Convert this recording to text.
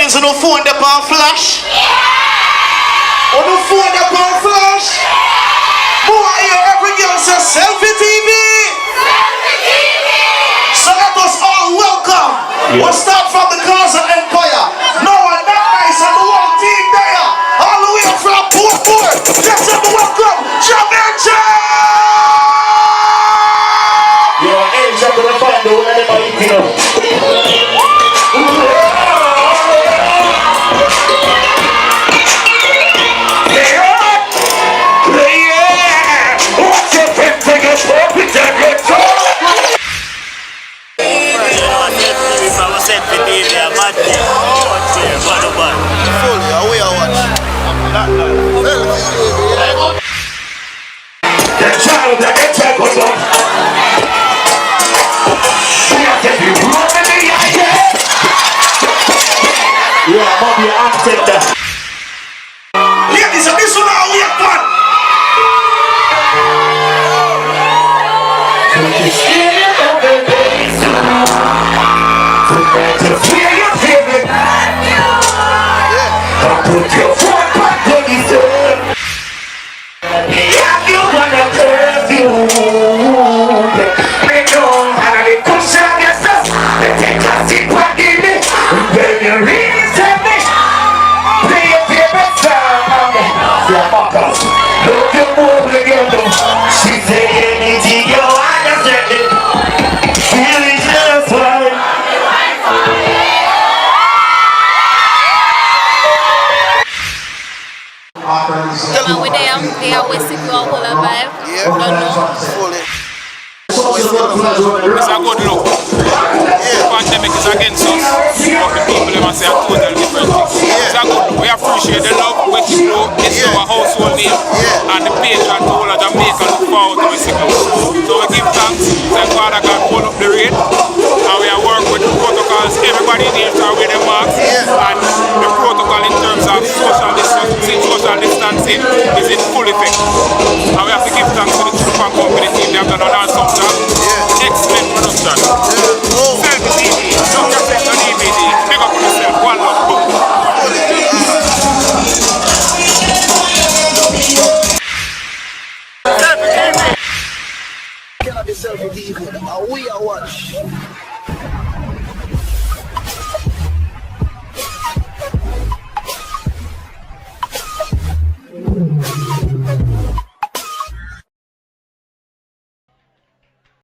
ladies on the phone up on flash. On the phone up on flash. Boy, every girl says Selfi TV. So let us all welcome. We'll start from the Gaza Empire. No one that nice and the whole team there. All the way from Port. Let's have a welcome Jamaica. You're angel to the fire, don't let anybody eat you. Ladies, and this one now we have fun. Put your foot back on the floor. Have you wanna curve you? Make no matter the cushion yourself. Take a seat back in me. When you really tell me, play your favorite song. Yeah, Marcus, look you move together. She say anything you understand it. Feel it just right. With them, they always stick to a whole vibe. Yeah, fully. It's a good look. The pandemic is against us, but the people them say a total different thing. It's a good look. We appreciate the love, Igloo, it's our household name, and the patron to all of Jamaica look forward to Igloo. So we give thanks, thank Father God hold up the rain, and we are working with the protocols. Everybody needs to wear their masks, and the protocol in terms of social distancing is in full effect. And we have to give thanks to the True and Company team. They have done an awesome job. Excellent production. Selfi TV, don't just take the DVD. Pick up yourself, one love, boom. Selfi TV. We are watch.